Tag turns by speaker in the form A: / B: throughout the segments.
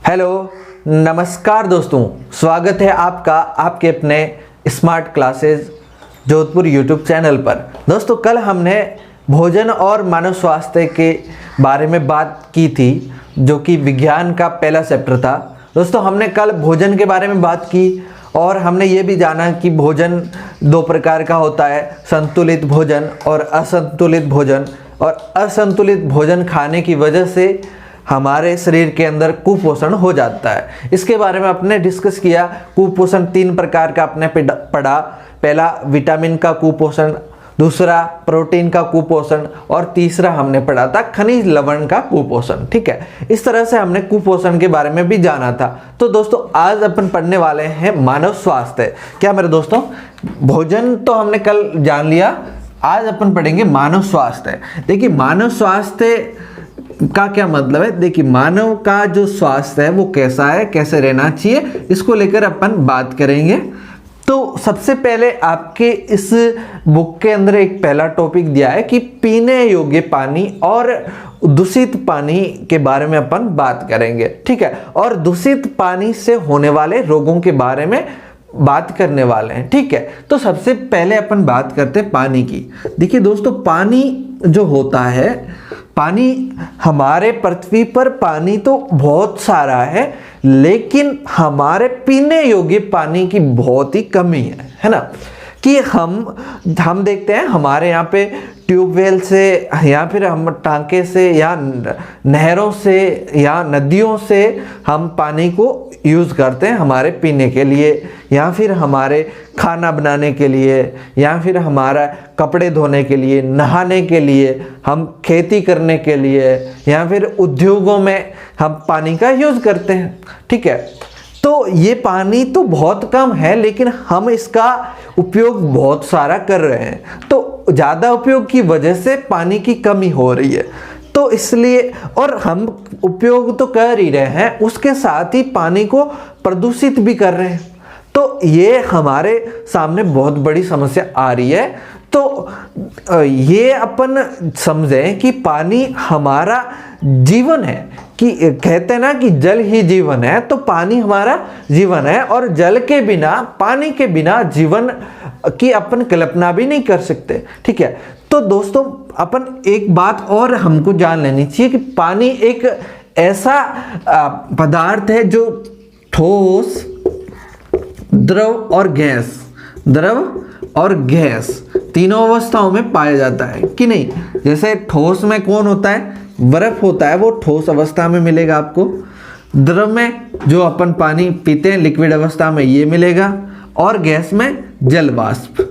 A: Hello नमस्कार दोस्तों, स्वागत है आपका आपके अपने smart classes Jodhpur YouTube channel पर। दोस्तों कल हमने भोजन और मानव स्वास्थ्य के बारे में बात की थी, जो कि विज्ञान का पहला चैप्टर था। दोस्तों हमने कल भोजन के बारे में बात की और हमने ये भी जाना कि भोजन दो प्रकार का होता है, संतुलित भोजन और असंतुलित भोजन। और असंतुलित भोजन खाने की वजह से हमारे शरीर के अंदर कुपोषण हो जाता है। इसके बारे में आपने डिस्कस किया। कुपोषण 3 प्रकार का आपने पढ़ा। पहला विटामिन का कुपोषण, दूसरा प्रोटीन का कुपोषण और तीसरा हमने पढ़ा था खनिज लवण का कुपोषण। ठीक है, इस तरह से हमने कुपोषण के बारे में भी जाना था। तो दोस्तों आज अपन पढ़ने वाले हैं मानव स्वास्थ्य। क्या मेरे दोस्तों, भोजन तो हमने कल जान लिया, आज अपन पढ़ेंगे मानव स्वास्थ्य। देखिए मानव स्वास्थ्य का क्या मतलब है। देखिए मानव का जो स्वास्थ्य है वो कैसा है, कैसे रहना चाहिए, इसको लेकर अपन बात करेंगे। तो सबसे पहले आपके इस बुक के अंदर एक पहला टॉपिक दिया है कि पीने योग्य पानी और दूषित पानी के बारे में अपन बात करेंगे। ठीक है, और दूषित पानी से होने वाले रोगों के बारे में बात करने वाले हैं। ठीक है, तो सबसे पहले अपन बात करते हैं पानी की। देखिए दोस्तों, पानी जो होता है, पानी हमारे पृथ्वी पर पानी तो बहुत सारा है, लेकिन हमारे पीने योग्य पानी की बहुत ही कमी है ना। कि हम देखते हैं हमारे यहाँ पे ट्यूबवेल से या फिर हम टांके से या नहरों से या नदियों से हम पानी को यूज़ करते हैं हमारे पीने के लिए, या फिर हमारे खाना बनाने के लिए, या फिर हमारा कपड़े धोने के लिए, नहाने के लिए, हम खेती करने के लिए, या फिर उद्योगों में हम पानी का यूज़ करते हैं। ठीक है, तो ये पानी तो बहुत कम है, लेकिन हम इसका उपयोग बहुत सारा कर रहे हैं। तो ज़्यादा उपयोग की वजह से पानी की कमी हो रही है। तो इसलिए, और हम उपयोग तो कर ही रहे हैं, उसके साथ ही पानी को प्रदूषित भी कर रहे हैं। तो ये हमारे सामने बहुत बड़ी समस्या आ रही है। तो ये अपन समझें कि पानी हमारा जीवन है। कि कहते हैं ना कि जल ही जीवन है, तो पानी हमारा जीवन है और जल के बिना, पानी के बिना जीवन की अपन कल्पना भी नहीं कर सकते। ठीक है, तो दोस्तों अपन एक बात और हमको जान लेनी चाहिए कि पानी एक ऐसा पदार्थ है जो ठोस, द्रव और गैस तीनों अवस्थाओं में पाया जाता है कि नहीं। जैसे ठोस में कौन होता है, बर्फ होता है, वो ठोस अवस्था में मिलेगा आपको। द्रव में जो अपन पानी पीते हैं लिक्विड अवस्था में ये मिलेगा, और गैस में जल वाष्प।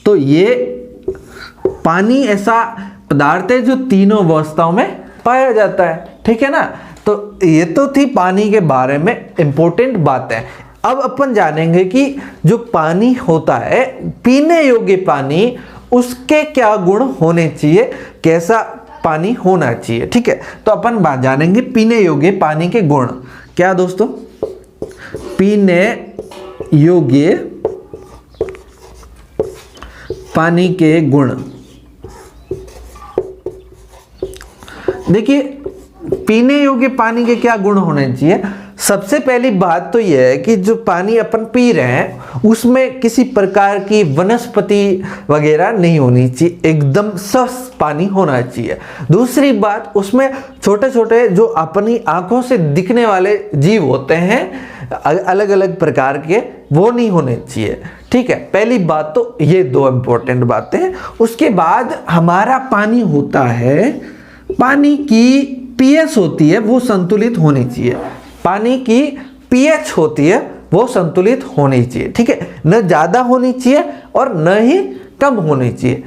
A: तो ये पानी ऐसा पदार्थ है जो तीनों अवस्थाओं में पाया जाता है। ठीक है ना, तो ये तो थी पानी के बारे में इंपॉर्टेंट बातें। अब अपन जानेंगे कि जो पानी होता है, पीने योग्य पानी, उसके क्या गुण होने चाहिए, कैसा पानी होना चाहिए। ठीक है, तो अपन बात जानेंगे पीने योग्य पानी के गुण। क्या दोस्तों, पीने योग्य पानी के गुण। देखिए पीने योग्य पानी के क्या गुण होने चाहिए। सबसे पहली बात तो यह है कि जो पानी अपन पी रहे हैं उसमें किसी प्रकार की वनस्पति वगैरह नहीं होनी चाहिए, एकदम स्वच्छ पानी होना चाहिए। दूसरी बात, उसमें छोटे छोटे जो अपनी आंखों से दिखने वाले जीव होते हैं अलग अलग प्रकार के, वो नहीं होने चाहिए। ठीक है, पहली बात तो ये 2 इंपॉर्टेंट बातें हैं। उसके बाद हमारा पानी होता है, पानी की पीएच होती है वो संतुलित होनी चाहिए। पानी की पीएच होती है वो संतुलित होनी चाहिए। ठीक है, न ज़्यादा होनी चाहिए और न ही कम होनी चाहिए।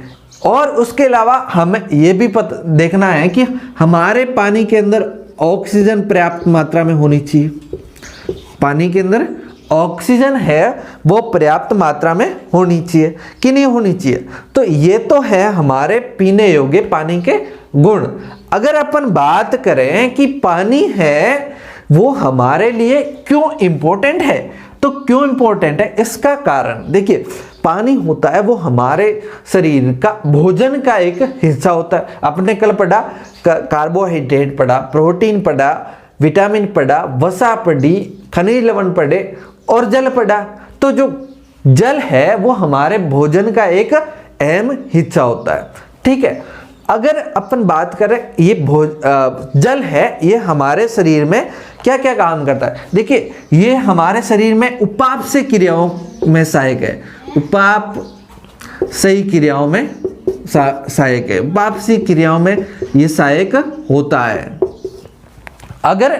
A: और उसके अलावा हमें ये भी देखना है कि हमारे पानी के अंदर ऑक्सीजन पर्याप्त मात्रा में होनी चाहिए। पानी के अंदर ऑक्सीजन है वो पर्याप्त मात्रा में होनी चाहिए कि नहीं होनी चाहिए। तो ये तो है हमारे पीने योग्य पानी के गुण। अगर अपन बात करें कि पानी है वो हमारे लिए क्यों इम्पोर्टेंट है, तो क्यों इम्पोर्टेंट है इसका कारण देखिए, पानी होता है वो हमारे शरीर का भोजन का एक हिस्सा होता है। आपने कल पढ़ा कार्बोहाइड्रेट पढ़ा, प्रोटीन पढ़ा, विटामिन पड़ा, वसा पड़ी, खनिज लवण पड़े और जल पड़ा। तो जो जल है वो हमारे भोजन का एक अहम हिस्सा होता है। ठीक है, अगर अपन बात करें ये जल है, ये हमारे शरीर में क्या क्या काम करता है। देखिए, ये हमारे शरीर में उपापचय क्रियाओं में सहायक है, उपापचयी क्रियाओं में सहायक है, उपापचयी क्रियाओं में ये सहायक होता है। अगर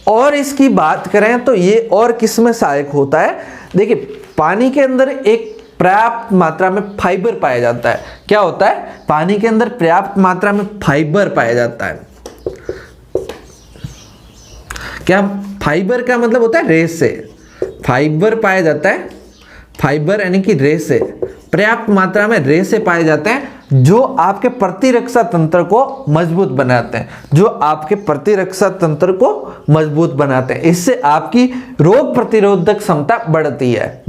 A: और इसकी बात करें तो ये और किस में सहायक होता है। देखिए, पानी के अंदर एक पर्याप्त मात्रा में फाइबर पाया जाता है। क्या होता है? पानी के अंदर पर्याप्त मात्रा में फाइबर पाया जाता है। क्या फाइबर का मतलब होता है? रेशे। फाइबर पाया जाता है, फाइबर यानी कि रेशे, पर्याप्त मात्रा में रेशे पाए जाते हैं जो आपके प्रतिरक्षा तंत्र को मजबूत बनाते हैं, जो आपके प्रतिरक्षा तंत्र को मजबूत बनाते हैं। इससे आपकी रोग प्रतिरोधक क्षमता बढ़ती है।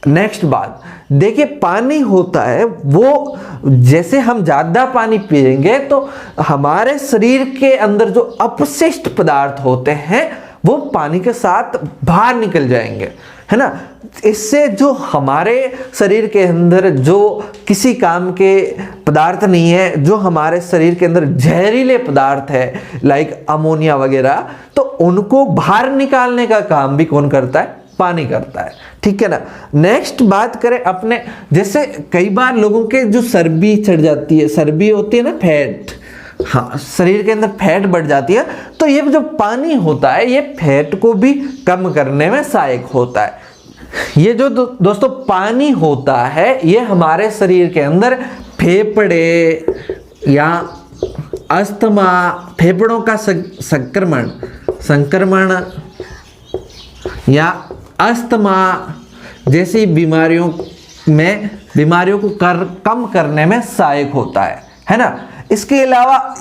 A: नेक्स्ट बात, देखिए, पानी होता है वो, जैसे हम ज्यादा पानी पिएंगे तो हमारे शरीर के अंदर जो अपशिष्ट पदार्थ होते हैं वो पानी के साथ बाहर निकल जाएंगे, है ना। इससे जो हमारे शरीर के अंदर जो किसी काम के पदार्थ नहीं है, जो हमारे शरीर के अंदर जहरीले पदार्थ है लाइक अमोनिया वगैरह, तो उनको बाहर निकालने का काम भी कौन करता है? पानी करता है। ठीक है ना। नेक्स्ट बात करें अपने, जैसे कई बार लोगों के जो चर्बी चढ़ जाती है, चर्बी होती है ना, फैट, हाँ, शरीर के अंदर फैट बढ़ जाती है, तो ये जो पानी होता है ये फैट को भी कम करने में सहायक होता है। ये जो दोस्तों पानी होता है ये हमारे शरीर के अंदर फेफड़े या अस्थमा, फेफड़ों का संक्रमण या अस्थमा जैसी बीमारियों को कम करने में सहायक होता है ना। इसके अलावा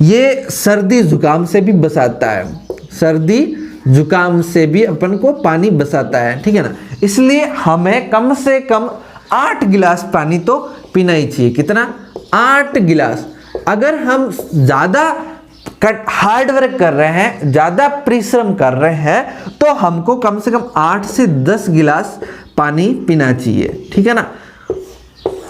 A: ये सर्दी जुकाम से भी बचाता है, सर्दी जुकाम से भी अपन को पानी बचाता है। ठीक है ना। इसलिए हमें कम से कम 8 गिलास पानी तो पीना ही चाहिए। कितना? 8 गिलास। अगर हम ज़्यादा हार्ड वर्क कर रहे हैं, ज़्यादा परिश्रम कर रहे हैं, तो हमको कम से कम 8 से 10 गिलास पानी पीना चाहिए। ठीक है ना।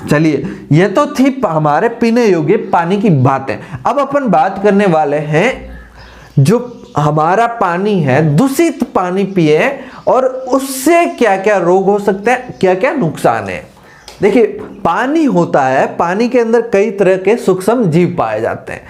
A: चलिए, ये तो थी हमारे पीने योग्य पानी की बातें। अब अपन बात करने वाले हैं जो हमारा पानी है, दूषित पानी पिए और उससे क्या क्या रोग हो सकते हैं, क्या क्या नुकसान है। देखिए, पानी होता है, पानी के अंदर कई तरह के सूक्ष्म जीव पाए जाते हैं।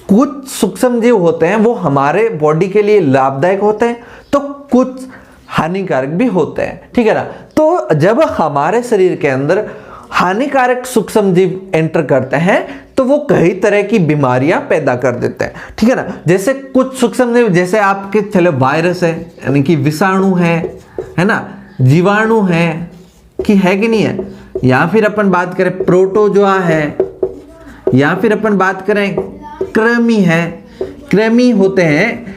A: कुछ सूक्ष्म जीव होते हैं वो हमारे बॉडी के लिए लाभदायक होते हैं, तो कुछ हानिकारक भी होते हैं। ठीक है ना। तो जब हमारे शरीर के अंदर हानिकारक सूक्ष्म जीव एंटर करते हैं तो वो कई तरह की बीमारियां पैदा कर देते हैं। ठीक है ना। जैसे कुछ सूक्ष्म जीव, जैसे आपके चले वायरस है, यानी कि विषाणु है ना, जीवाणु है कि नहीं है, या फिर अपन बात करें प्रोटोजोआ है, या फिर अपन बात करें कृमि है, कृमि होते हैं,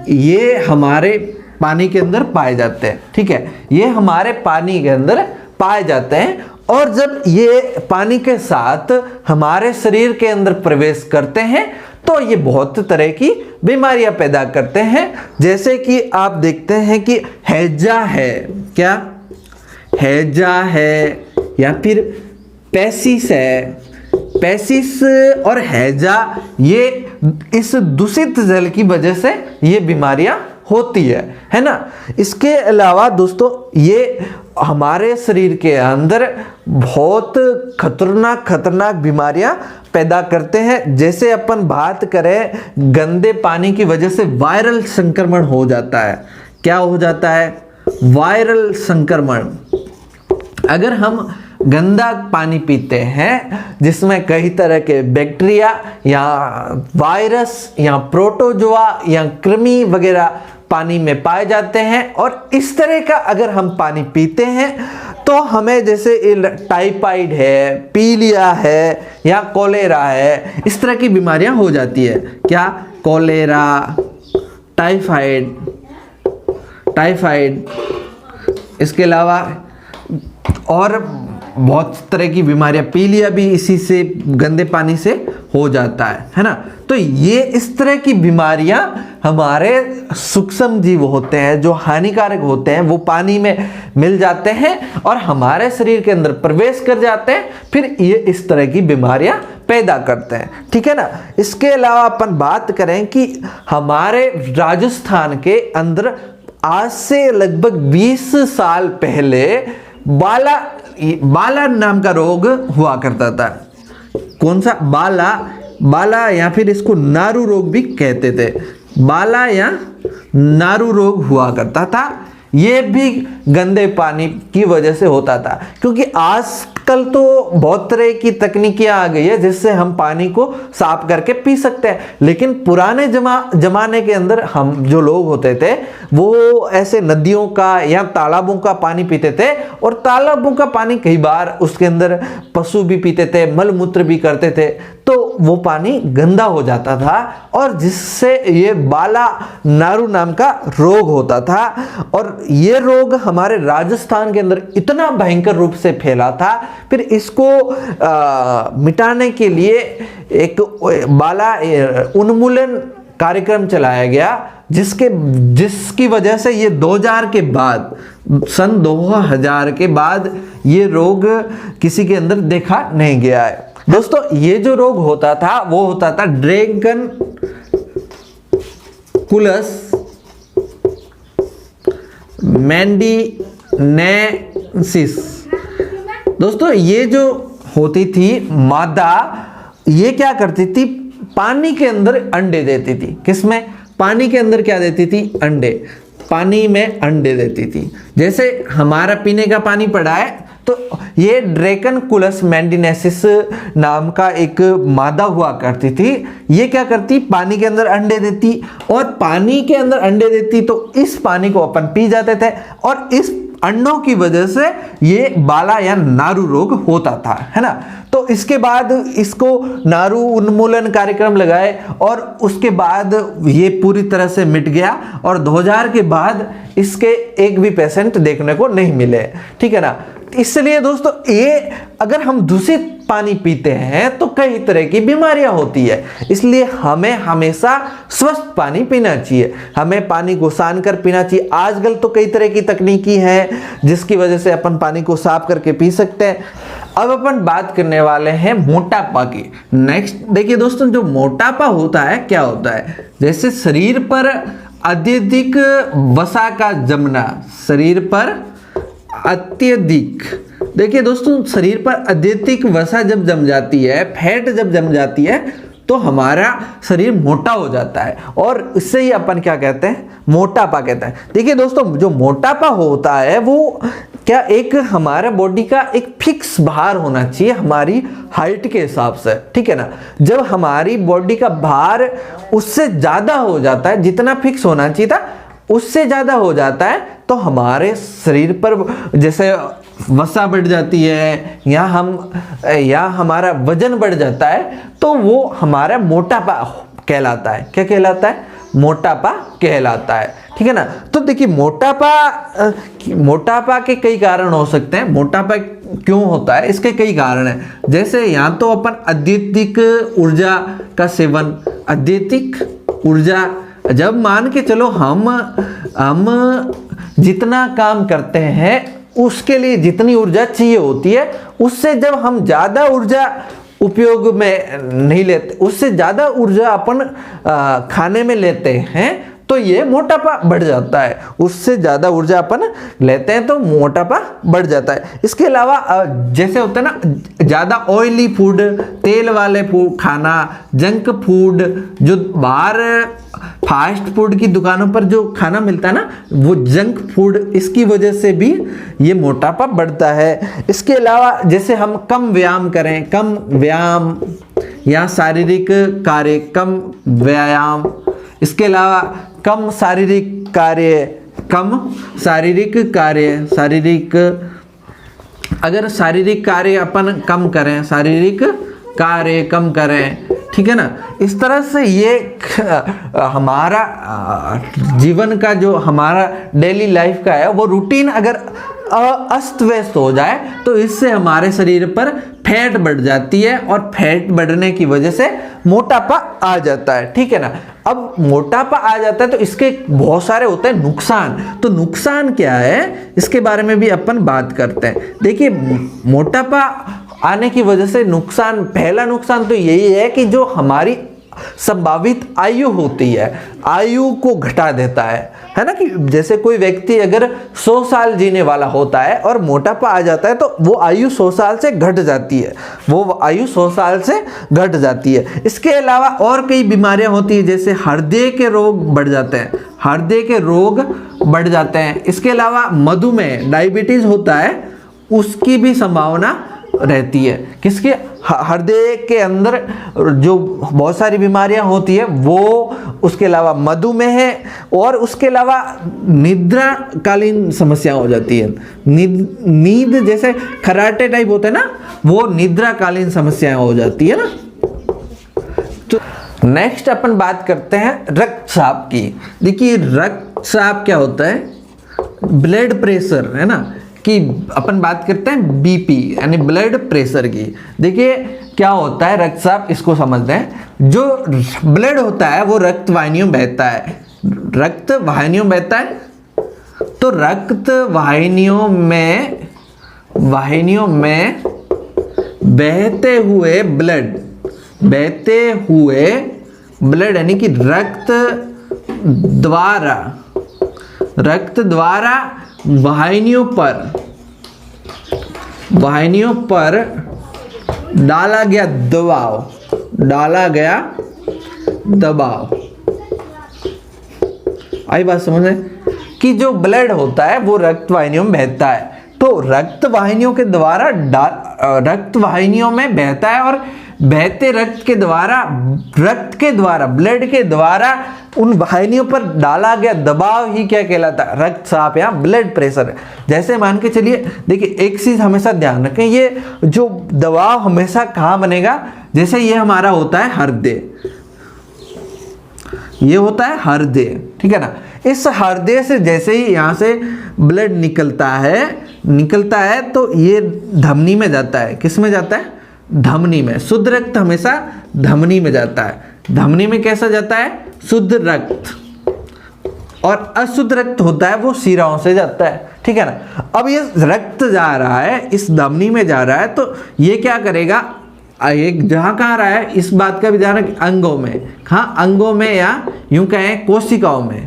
A: ये हमारे पानी के अंदर पाए जाते हैं। ठीक है, ये हमारे पानी के अंदर पाए जाते हैं और जब ये पानी के साथ हमारे शरीर के अंदर प्रवेश करते हैं तो ये बहुत तरह की बीमारियां पैदा करते हैं। जैसे कि आप देखते हैं कि हैजा है, क्या हैजा है, या फिर पैसिस है। पैसिस और हैजा ये इस दूषित जल की वजह से ये बीमारियां होती है ना। इसके अलावा दोस्तों ये हमारे शरीर के अंदर बहुत खतरनाक बीमारियां पैदा करते हैं। जैसे अपन बात करें, गंदे पानी की वजह से वायरल संक्रमण हो जाता है। क्या हो जाता है? वायरल संक्रमण। अगर हम गंदा पानी पीते हैं जिसमें कई तरह के बैक्टीरिया या वायरस या प्रोटोजोआ या कृमि वगैरह पानी में पाए जाते हैं, और इस तरह का अगर हम पानी पीते हैं तो हमें जैसे टाइफाइड है, पीलिया है या कोलेरा है, इस तरह की बीमारियां हो जाती है। क्या? कोलेरा, टाइफाइड, इसके अलावा और बहुत तरह की बीमारियां, पीलिया भी इसी से, गंदे पानी से हो जाता है ना। तो ये इस तरह की बीमारियां हमारे सूक्ष्म जीव होते हैं जो हानिकारक होते हैं, वो पानी में मिल जाते हैं और हमारे शरीर के अंदर प्रवेश कर जाते हैं, फिर ये इस तरह की बीमारियां पैदा करते हैं। ठीक है ना। इसके अलावा अपन बात करें कि हमारे राजस्थान के अंदर आज से लगभग 20 साल पहले बाला नाम का रोग हुआ करता था। कौन सा? बाला या फिर इसको नारू रोग भी कहते थे। बाला या नारू रोग हुआ करता था। ये भी गंदे पानी की वजह से होता था, क्योंकि आजकल तो बहुत तरह की तकनीकियां आ गई है जिससे हम पानी को साफ करके पी सकते हैं, लेकिन पुराने जमाने के अंदर हम जो लोग होते थे वो ऐसे नदियों का या तालाबों का पानी पीते थे, और तालाबों का पानी कई बार उसके अंदर पशु भी पीते थे, मल मूत्र भी करते थे, तो वो पानी गंदा हो जाता था और जिससे ये बाला नारू नाम का रोग होता था। और ये रोग हमारे राजस्थान के अंदर इतना भयंकर रूप से फैला था, फिर इसको मिटाने के लिए एक बाला उन्मूलन कार्यक्रम चलाया गया, जिसकी वजह से ये 2000 के बाद, सन 2000 के बाद ये रोग किसी के अंदर देखा नहीं गया है। दोस्तों, ये जो रोग होता था वो होता था ड्रैगन कुलस मैंडिनेसिस। दोस्तों, ये जो होती थी मादा, ये क्या करती थी? पानी के अंदर अंडे देती थी। किसमें? पानी के अंदर क्या देती थी? अंडे। पानी में अंडे देती थी। जैसे हमारा पीने का पानी पड़ा है, तो ये ड्रैगन कुलस मैंडिनेसिस नाम का एक मादा हुआ करती थी। ये क्या करती? पानी के अंदर अंडे देती, और पानी के अंदर अंडे देती तो इस पानी को अपन पी जाते थे, और इस अंडों की वजह से ये बाला या नारू रोग होता था, है ना। तो इसके बाद इसको नारू उन्मूलन कार्यक्रम लगाए और उसके बाद ये पूरी तरह से मिट गया, और 2000 के बाद इसके एक भी पेशेंट देखने को नहीं मिले। ठीक है ना। इसलिए दोस्तों, ये अगर हम दूषित पानी पीते हैं तो कई तरह की बीमारियां होती है, इसलिए हमें हमेशा स्वस्थ पानी पीना चाहिए। हमें पानी को सान कर पीना चाहिए। आजकल तो कई तरह की तकनीकी है जिसकी वजह से अपन पानी को साफ करके पी सकते हैं। अब अपन बात करने वाले हैं मोटापा की। नेक्स्ट देखिए दोस्तों, जो मोटापा होता है क्या होता है? जैसे शरीर पर अत्यधिक वसा का जमना, शरीर पर अत्यधिक, देखिए दोस्तों, शरीर पर अत्यधिक वसा जब जम जाती है, फैट जब जम जाती है, तो हमारा शरीर मोटा हो जाता है, और इससे ही अपन क्या कहते हैं? मोटापा कहते हैं। देखिए दोस्तों, जो मोटापा होता है वो क्या, एक हमारा बॉडी का एक फिक्स भार होना चाहिए हमारी हाइट के हिसाब से। ठीक है ना। जब हमारी बॉडी का भार उससे ज्यादा हो जाता है, जितना फिक्स होना चाहिए था उससे ज्यादा हो जाता है, तो हमारे शरीर पर जैसे वसा बढ़ जाती है या हमारा वजन बढ़ जाता है, तो वो हमारा मोटापा कहलाता है। क्या कहलाता है? मोटापा कहलाता है। ठीक है ना। तो देखिए, मोटापा के कई कारण हो सकते हैं। मोटापा क्यों होता है? इसके कई कारण हैं। जैसे यहाँ तो अपन अत्यधिक ऊर्जा का सेवन, अत्यधिक ऊर्जा, जब मान के चलो हम जितना काम करते हैं उसके लिए जितनी ऊर्जा चाहिए होती है, उससे जब हम ज्यादा ऊर्जा उपयोग में नहीं लेते, उससे ज्यादा ऊर्जा अपन खाने में लेते हैं, तो ये मोटापा बढ़ जाता है। उससे ज़्यादा ऊर्जा अपन लेते हैं तो मोटापा बढ़ जाता है। इसके अलावा जैसे होता है ना, ज़्यादा ऑयली फूड, तेल वाले फूड खाना, जंक फूड, जो बाहर फास्ट फूड की दुकानों पर जो खाना मिलता है ना, वो जंक फूड, इसकी वजह से भी ये मोटापा बढ़ता है। इसके अलावा जैसे हम कम व्यायाम करें, कम व्यायाम या शारीरिक कार्य, कम व्यायाम, इसके अलावा कम शारीरिक कार्य, अगर शारीरिक कार्य अपन कम करें, शारीरिक कार्य कम करें, ठीक है ना, इस तरह से ये हमारा जीवन का जो हमारा डेली लाइफ का है वो रूटीन अगर अस्त व्यस्त हो जाए तो इससे हमारे शरीर पर फैट बढ़ जाती है और फैट बढ़ने की वजह से मोटापा आ जाता है, ठीक है ना। अब मोटापा आ जाता है तो इसके बहुत सारे होते हैं नुकसान। तो नुकसान क्या है इसके बारे में भी अपन बात करते हैं। देखिए, मोटापा आने की वजह से नुकसान, पहला नुकसान तो यही है कि जो हमारी संभावित आयु होती है, आयु को घटा देता है ना। कि जैसे कोई व्यक्ति अगर 100 साल जीने वाला होता है और मोटापा आ जाता है तो वो आयु 100 साल से घट जाती है, वो आयु 100 साल से घट जाती है। इसके अलावा और कई बीमारियां होती है, जैसे हृदय के रोग बढ़ जाते हैं, हृदय के रोग बढ़ जाते हैं। इसके अलावा मधुमेह, डायबिटीज होता है, उसकी भी संभावना रहती है। किसके? हृदय के अंदर जो बहुत सारी बीमारियां होती है वो, उसके अलावा मधुमेह, और उसके अलावा निद्राकालीन समस्या हो जाती है। नींद जैसे खराटे टाइप होते हैं ना, वो निद्राकालीन समस्याएं हो जाती है ना। तो नेक्स्ट अपन बात करते हैं रक्तचाप की। देखिए, रक्तचाप क्या होता है? ब्लड प्रेशर, है ना, कि अपन बात करते हैं बीपी यानी ब्लड प्रेशर की। देखिए क्या होता है रक्तचाप, इसको समझते हैं। जो ब्लड होता है वो रक्त वाहिनियों में बहता है, रक्त वाहिनियों में बहता है। तो रक्त वाहिनियों में बहते हुए ब्लड यानी कि रक्त द्वारा वाहिनियों पर डाला गया दबाव। आई बात समझ में? कि जो ब्लड होता है वो रक्त वाहिनियों में बहता है, तो रक्त वाहिनियों में बहता है, और बहते रक्त के द्वारा ब्लड के द्वारा उन वाहिनियों पर डाला गया दबाव ही क्या कहलाता है? रक्तचाप या ब्लड प्रेशर। जैसे मान के चलिए, देखिए एक चीज हमेशा ध्यान रखें, ये जो दबाव हमेशा कहाँ बनेगा? जैसे ये हमारा होता है हृदय, ये होता है हृदय, ठीक है ना। इस हृदय से जैसे ही यहाँ से ब्लड निकलता है तो ये धमनी में जाता है। किस में जाता है? धमनी में। शुद्ध रक्त हमेशा धमनी में जाता है। धमनी में कैसा जाता है? शुद्ध रक्त। और अशुद्ध रक्त होता है वो शिराओं से जाता है, ठीक है ना। अब ये रक्त जा रहा है, इस धमनी में जा रहा है, तो ये क्या करेगा? एक जहां कहाँ रहा है इस बात का भी ध्यान रखें, अंगों में। हाँ, अंगों में या यूं कहें कोशिकाओं में।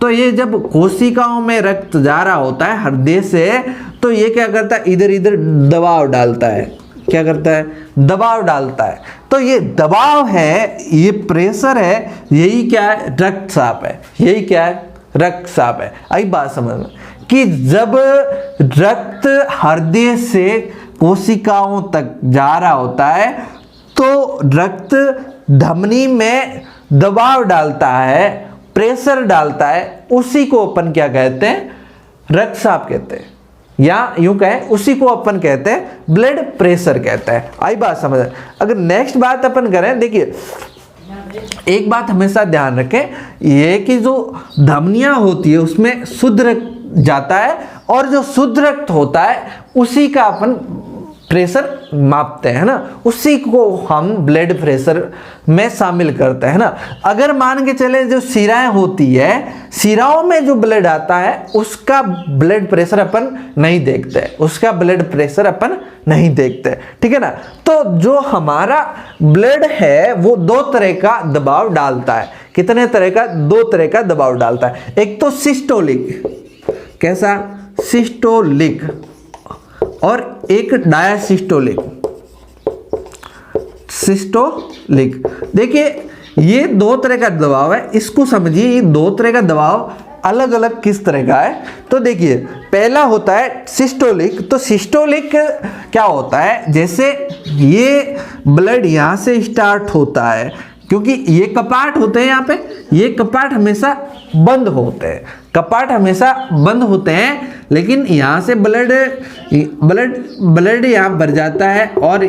A: तो ये जब कोशिकाओं में रक्त जा रहा होता है हृदय से, तो ये क्या करता है? इधर इधर दबाव डालता है। क्या करता है? दबाव डालता है। तो ये दबाव है, ये प्रेशर है, यही क्या है? रक्तचाप है। यही क्या है? रक्तचाप है। आई बात समझ में कि जब रक्त हृदय से कोशिकाओं तक जा रहा होता है तो रक्त धमनी में दबाव डालता है, प्रेशर डालता है, उसी को अपन क्या कहते हैं? रक्तचाप कहते हैं, या यूं कहें उसी को अपन कहते हैं ब्लड प्रेशर कहते हैं। आई बात समझ? अगर नेक्स्ट बात अपन करें, देखिए एक बात हमेशा ध्यान रखें, ये कि जो धमनियां होती है उसमें शुद्ध रक्त जाता है, और जो शुद्ध रक्त होता है उसी का अपन प्रेशर मापते हैं ना, उसी को हम ब्लड प्रेशर में शामिल करते हैं ना। अगर मान के चले जो शिराएं होती है, शिराओं में जो ब्लड आता है उसका ब्लड प्रेशर अपन नहीं देखते, ठीक है ना। तो जो हमारा ब्लड है वो दो तरह का दबाव डालता है। कितने तरह का? दो तरह का दबाव डालता है। एक तो सिस्टोलिक, कैसा? सिस्टोलिक, और एक डायसिस्टोलिक। देखिए ये दो तरह का दबाव है, इसको समझिए। ये दो तरह का दबाव अलग अलग किस तरह का है? तो देखिए पहला होता है सिस्टोलिक। तो सिस्टोलिक क्या होता है? जैसे ये ब्लड यहाँ से स्टार्ट होता है, क्योंकि ये कपाट होते हैं, यहाँ पे ये कपाट हमेशा बंद होते हैं, लेकिन यहाँ से ब्लड यहाँ भर जाता है, और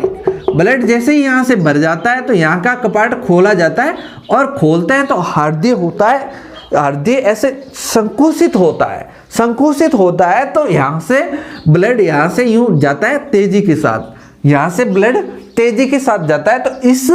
A: ब्लड जैसे ही यहाँ से भर जाता है तो यहाँ का कपाट खोला जाता है, और खोलते हैं तो हृदय होता है हृदय ऐसे संकुचित होता है, संकुचित होता है तो यहाँ से ब्लड यहाँ से यूं जाता है तेजी के साथ, यहाँ से ब्लड तेजी के साथ जाता है, तो इस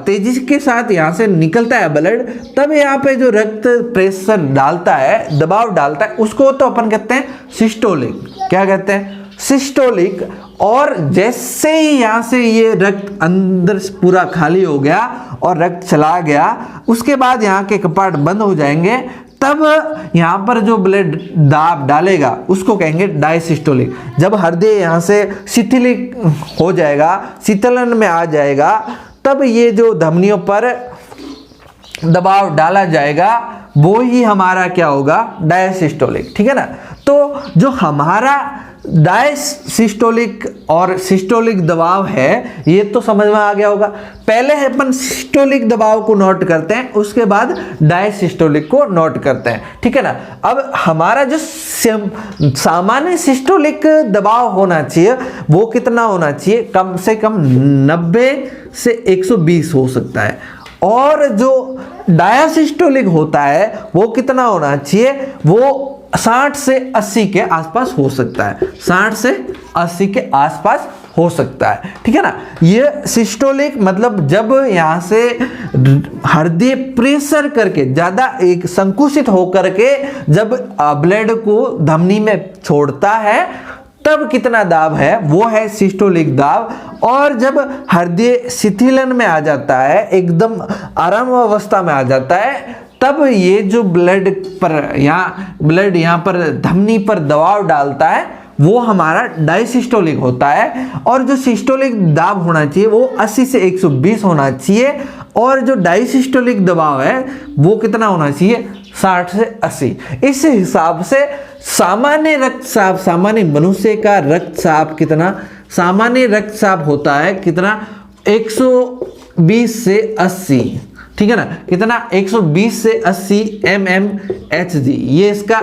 A: तेजी के साथ यहाँ से निकलता है ब्लड, तब यहाँ पे जो रक्त प्रेशर डालता है, दबाव डालता है, उसको तो अपन कहते हैं सिस्टोलिक। क्या कहते हैं? सिस्टोलिक। और जैसे ही यहाँ से ये रक्त अंदर पूरा खाली हो गया और रक्त चला गया, उसके बाद यहाँ के कपाट बंद हो जाएंगे, तब यहाँ पर जो ब्लड दाब डालेगा उसको कहेंगे डायसिस्टोलिक। जब हृदय यहाँ से शिथिलिक हो जाएगा, शीतलन में आ जाएगा, तब ये जो धमनियों पर दबाव डाला जाएगा वो ही हमारा क्या होगा? डायसिस्टोलिक। ठीक है ना। तो जो हमारा डायसिस्टोलिक और सिस्टोलिक दबाव है ये तो समझ में आ गया होगा। पहले अपन सिस्टोलिक दबाव को नोट करते हैं, उसके बाद डायसिस्टोलिक को नोट करते हैं। ठीक है ना। अब हमारा जो सामान्य सिस्टोलिक दबाव होना चाहिए वो कितना होना चाहिए? कम से कम 90 से 120 हो सकता है। और जो डायसिस्टोलिक होता है वो कितना होना चाहिए? वो 60 से 80 के आसपास हो सकता है, 60 से 80 के आसपास हो सकता है। ठीक है ना। ये सिस्टोलिक मतलब जब यहाँ से हृदय प्रेशर करके ज़्यादा एक संकुचित होकर के जब ब्लड को धमनी में छोड़ता है तब कितना दाब है, वो है सिस्टोलिक दाब। और जब हृदय शिथिलन में आ जाता है, एकदम आराम अवस्था में आ जाता है, तब ये जो ब्लड यहाँ पर धमनी पर दबाव डालता है वो हमारा डायसिस्टोलिक होता है। और जो सिस्टोलिक दाब होना चाहिए वो 80 से 120 होना चाहिए। और जो डायसिस्टोलिक दबाव है वो कितना होना चाहिए? 60 से 80। इस हिसाब से सामान्य रक्तचाप, सामान्य मनुष्य का रक्तचाप कितना? सामान्य रक्तचाप होता है कितना? 120 से 80। ठीक है ना। कितना? 120 से 80 mmHg, ये इसका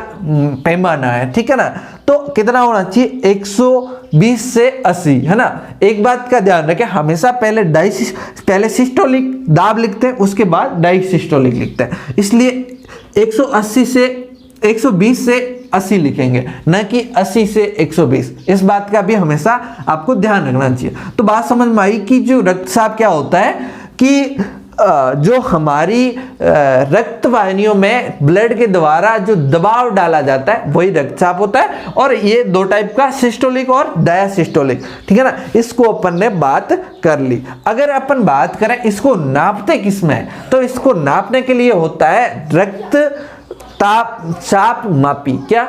A: पैमाना है। ठीक है ना। तो कितना होना चाहिए? 120 से 80, है ना। एक बात का ध्यान रखें, हमेशा पहले सिस्टोलिक दाब लिखते हैं, उसके बाद डायसिस्टोलिक लिखते हैं। इसलिए 120 से 80 लिखेंगे, न कि 80 से 120। इस बात का भी हमेशा आपको ध्यान रखना चाहिए। तो बात समझ में आई कि जो रक्तचाप क्या होता है कि जो हमारी रक्त वाहिनियों में ब्लड के द्वारा जो दबाव डाला जाता है वही रक्तचाप होता है। और ये दो टाइप का, सिस्टोलिक और डायसिस्टोलिक। ठीक है ना। इसको अपन ने बात कर ली। अगर अपन बात करें इसको नापते किसमें, तो इसको नापने के लिए होता है चाप मापी। क्या?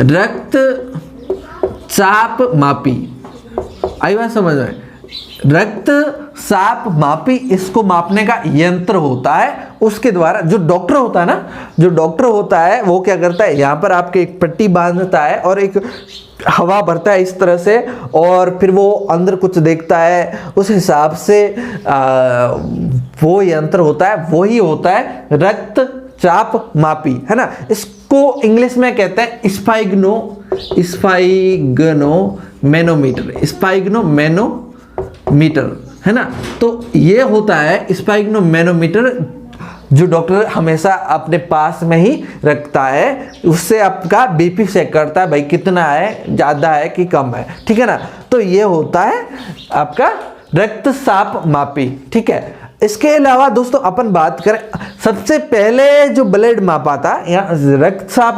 A: रक्तचाप मापी। आई बात समझ में? रक्त चाप मापी, इसको मापने का यंत्र होता है। उसके द्वारा जो डॉक्टर होता है ना, जो डॉक्टर होता है वो क्या करता है, यहाँ पर आपके एक पट्टी बांधता है और एक हवा भरता है इस तरह से, और फिर वो अंदर कुछ देखता है, उस हिसाब से वो यंत्र होता है, वही होता है रक्त चाप मापी, है ना। इसको इंग्लिश में कहते हैं स्पाइग्नोमेनोमीटर, है ना। तो ये होता है स्पाइग्नोमेनोमीटर, जो डॉक्टर हमेशा अपने पास में ही रखता है। उससे आपका बीपी चेक करता है, भाई कितना है, ज़्यादा है कि कम है। ठीक है ना। तो ये होता है आपका रक्तचाप मापी। ठीक है। इसके अलावा दोस्तों अपन बात करें, सबसे पहले जो ब्लड मापा था या रक्तचाप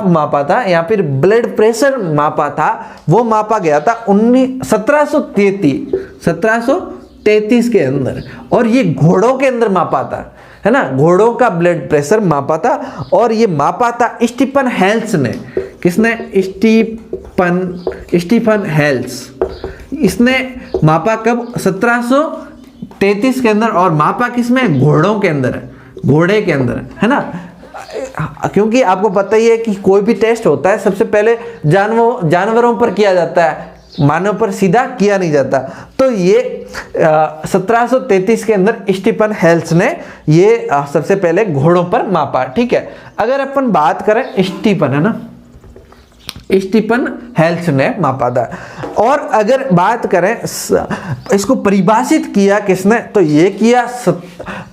A: मापा था या फिर ब्लड प्रेशर मापा था, वो मापा गया था 1733 के अंदर। और ये घोड़ों के अंदर मापा था, है ना। घोड़ों का ब्लड प्रेशर मापा था और ये मापा था स्टीफन हेल्स ने। किसने? Stephen Hales. इसने मापा कब? 1733 के अंदर। और मापा किसमें? घोड़ों के अंदर, घोड़े के अंदर, है ना। क्योंकि आपको पता ही है कि कोई भी टेस्ट होता है सबसे पहले जानवरों पर किया जाता है, मानव पर सीधा किया नहीं जाता। तो ये 1733 के अंदर स्टीफन हेल्स ने ये सबसे पहले घोड़ों पर मापा। ठीक है। अगर अपन बात करें स्टीफन, है ना, स्टीफन हेल्स ने मापा था। और अगर बात करें इसको परिभाषित किया किसने, तो ये किया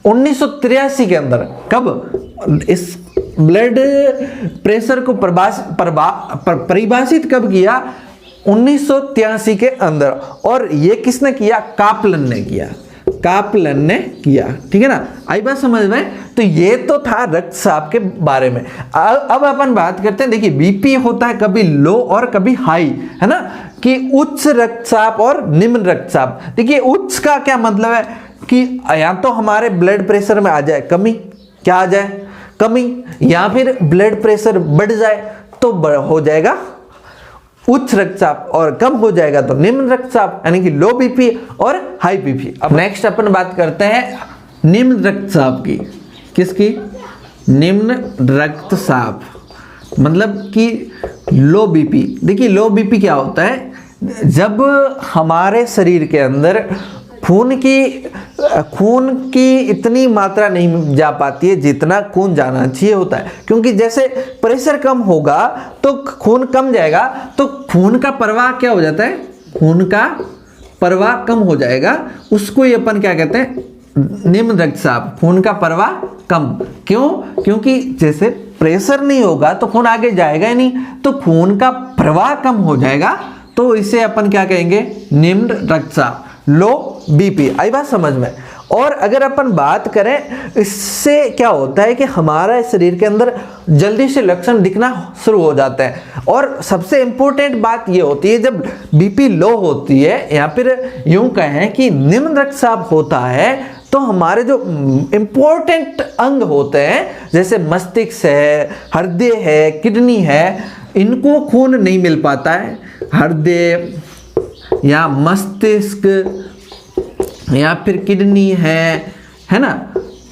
A: 1983 के अंदर। कब इस ब्लड प्रेशर को परिभाषित कब किया, 1983 के अंदर। और ये किसने किया, कापलन ने किया, कापलन ने किया। ठीक है ना, आई बात समझ में। तो ये तो था रक्तचाप के बारे में। अब अपन बात करते हैं, देखिए बीपी होता है कभी लो और कभी हाई, है ना, कि उच्च रक्तचाप और निम्न रक्तचाप। देखिए उच्च का क्या मतलब है कि या तो हमारे ब्लड प्रेशर में आ जाए कमी, क्या आ जाए, कमी, या फिर ब्लड प्रेशर बढ़ जाए तो हो जाएगा उच्च रक्तचाप, और कम हो जाएगा तो निम्न रक्तचाप, यानी कि लो बीपी और हाई बीपी। अब नेक्स्ट अपन बात करते हैं निम्न रक्तचाप की। किसकी, निम्न रक्तचाप, मतलब कि लो बीपी। देखिए लो बीपी क्या होता है, जब हमारे शरीर के अंदर खून की इतनी मात्रा नहीं जा पाती है जितना खून जाना चाहिए होता है। क्योंकि जैसे प्रेशर कम होगा तो खून कम जाएगा, तो खून का प्रवाह क्या हो जाता है, खून का प्रवाह कम हो जाएगा। उसको ही अपन क्या कहते हैं, निम्न रक्तचाप, खून का प्रवाह कम। क्यों, क्योंकि जैसे प्रेशर नहीं होगा तो खून आगे जाएगा ही नहीं, तो खून का प्रवाह कम हो जाएगा, तो इसे अपन क्या कहेंगे, निम्न रक्तचाप, लो बीपी। आई बात समझ में। और अगर अपन बात करें, इससे क्या होता है कि हमारा शरीर के अंदर जल्दी से लक्षण दिखना शुरू हो जाते हैं। और सबसे इंपॉर्टेंट बात ये होती है, जब बीपी लो होती है या फिर यूं कहें कि निम्न रक्तचाप होता है, तो हमारे जो इंपॉर्टेंट अंग होते हैं जैसे मस्तिष्क है, हृदय है, किडनी है, इनको खून नहीं मिल पाता है। हृदय या मस्तिष्क या फिर किडनी है ना,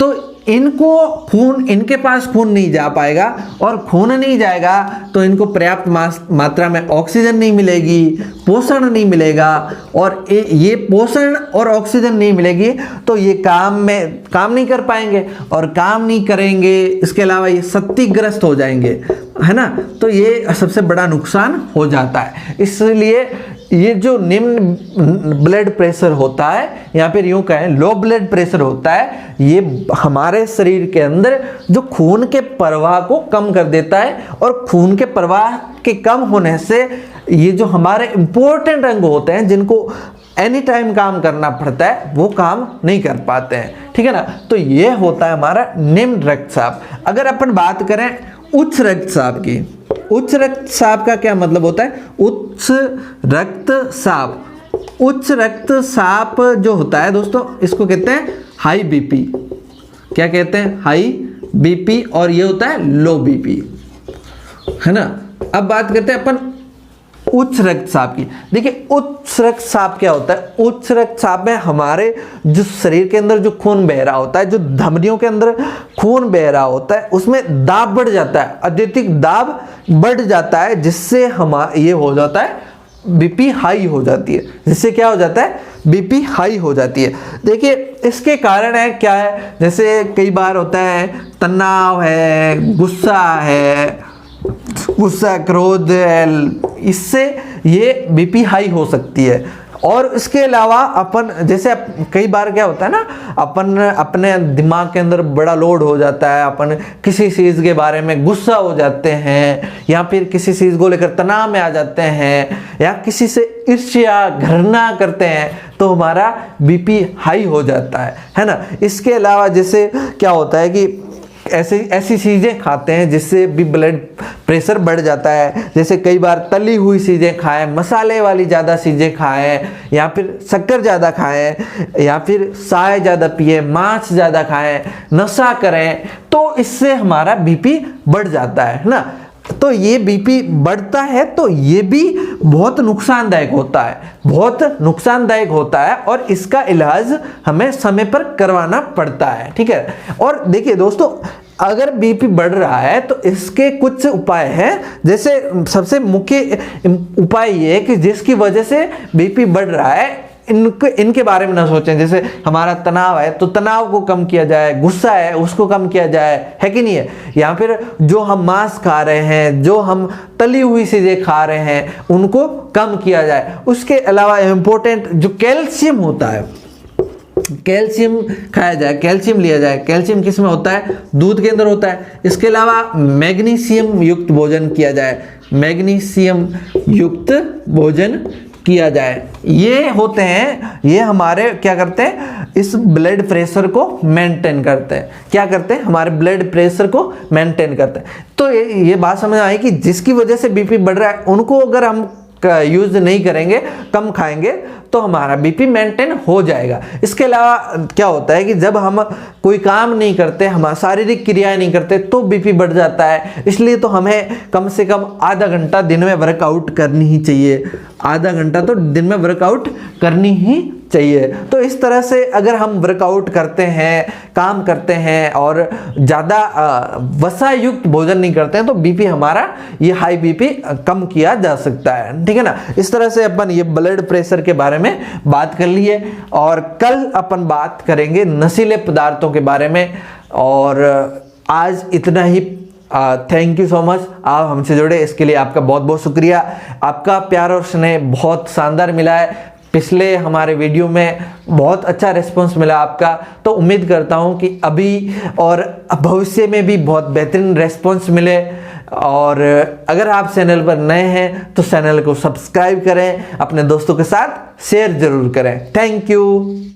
A: तो इनको खून, इनके पास खून नहीं जा पाएगा, और खून नहीं जाएगा तो इनको पर्याप्त मात्रा में ऑक्सीजन नहीं मिलेगी, पोषण नहीं मिलेगा, और ये पोषण और ऑक्सीजन नहीं मिलेगी तो ये काम नहीं कर पाएंगे, और काम नहीं करेंगे, इसके अलावा ये क्षतिग्रस्त हो जाएंगे, है ना। तो ये सबसे बड़ा नुकसान हो जाता है। इसलिए ये जो निम्न ब्लड प्रेशर होता है या फिर यूं कहें लो ब्लड प्रेशर होता है, ये हमारे शरीर के अंदर जो खून के प्रवाह को कम कर देता है, और खून के प्रवाह के कम होने से ये जो हमारे इंपॉर्टेंट अंग होते हैं जिनको एनी टाइम काम करना पड़ता है, वो काम नहीं कर पाते हैं। ठीक है ना, तो ये होता है हमारा निम्न रक्तचाप। अगर अपन बात करें उच्च रक्तचाप की, उच्च रक्तचाप का क्या मतलब होता है, उच्च रक्तचाप, उच्च रक्तचाप जो होता है दोस्तों, इसको कहते हैं हाई बीपी। क्या कहते हैं, हाई बीपी, और ये होता है लो बीपी, है ना। अब बात करते हैं अपन उच्च रक्तचाप की। देखिए उच्च रक्तचाप क्या होता है, उच्च रक्तचाप में हमारे जो शरीर के अंदर जो खून बह रहा होता है, जो धमनियों के अंदर खून बह रहा होता है, उसमें दाब बढ़ जाता है, अत्यधिक दाब बढ़ जाता है, जिससे ये हो जाता है बीपी हाई हो जाती है। जिससे क्या हो जाता है, बीपी हाई हो जाती है। देखिए इसके कारण है क्या है, जैसे कई बार होता है तनाव है, गुस्सा, क्रोध है, इससे ये बीपी हाई हो सकती है। और इसके अलावा अपन जैसे कई बार क्या होता है ना, अपन अपने दिमाग के अंदर बड़ा लोड हो जाता है, अपन किसी चीज़ के बारे में गुस्सा हो जाते हैं, या फिर किसी चीज़ को लेकर तनाव में आ जाते हैं, या किसी से ईर्ष्या घृणा करते हैं, तो हमारा बीपी हाई हो जाता है ना। इसके अलावा जैसे क्या होता है कि ऐसी चीज़ें खाते हैं जिससे भी ब्लड प्रेशर बढ़ जाता है। जैसे कई बार तली हुई चीज़ें खाएं, मसाले वाली ज़्यादा चीज़ें खाएं, या फिर शक्कर ज़्यादा खाएं, या फिर चाय ज़्यादा पिए, मांस ज़्यादा खाएं, नशा करें, तो इससे हमारा बीपी बढ़ जाता है ना। तो ये बीपी बढ़ता है तो ये भी बहुत नुकसानदायक होता है, बहुत नुकसानदायक होता है, और इसका इलाज हमें समय पर करवाना पड़ता है। ठीक है। और देखिए दोस्तों, अगर बीपी बढ़ रहा है तो इसके कुछ उपाय हैं। जैसे सबसे मुख्य उपाय ये है कि जिसकी वजह से बीपी बढ़ रहा है, इनके बारे में ना सोचें। जैसे हमारा तनाव है तो तनाव को कम किया जाए, गुस्सा है उसको कम किया जाए, है कि नहीं है। या फिर जो हम मांस खा रहे हैं, जो हम तली हुई चीजें खा रहे हैं, उनको कम किया जाए। उसके अलावा इम्पोर्टेंट जो कैल्शियम होता है, कैल्शियम खाया जाए, कैल्शियम लिया जाए। कैल्शियम किस में होता है? दूध के अंदर होता है। इसके अलावा मैग्नीशियम युक्त भोजन किया जाए, मैग्नीशियम युक्त भोजन किया जाए। ये होते हैं, ये हमारे क्या करते हैं, इस ब्लड प्रेशर को मेंटेन करते हैं। क्या करते हैं? हमारे ब्लड प्रेशर को मेंटेन करते हैं। तो ये बात समझ आई कि जिसकी वजह से बीपी बढ़ रहा है, उनको अगर हम यूज नहीं करेंगे, कम खाएंगे, तो हमारा बीपी मेंटेन हो जाएगा। इसके अलावा क्या होता है कि जब हम कोई काम नहीं करते, हम शारीरिक क्रियाएं नहीं करते, तो बीपी बढ़ जाता है। इसलिए तो हमें कम से कम आधा घंटा दिन में वर्कआउट करनी ही चाहिए। आधा घंटा तो दिन में वर्कआउट करनी ही चाहिए। तो इस तरह से अगर हम वर्कआउट करते हैं, काम करते हैं और ज़्यादा वसा युक्त भोजन नहीं करते हैं, तो बीपी हमारा ये हाई बीपी कम किया जा सकता है, ठीक है ना। इस तरह से अपन ये ब्लड प्रेशर के बारे में बात कर लिए, और कल अपन बात करेंगे नशीले पदार्थों के बारे में। और आज इतना ही। थैंक यू सो मच, आप हमसे जुड़े इसके लिए आपका बहुत बहुत शुक्रिया। आपका प्यार और स्नेह बहुत शानदार मिला है। पिछले हमारे वीडियो में बहुत अच्छा रिस्पांस मिला आपका, तो उम्मीद करता हूं कि अभी और भविष्य में भी बहुत बेहतरीन रिस्पांस मिले। और अगर आप चैनल पर नए हैं तो चैनल को सब्सक्राइब करें, अपने दोस्तों के साथ शेयर जरूर करें। Thank you.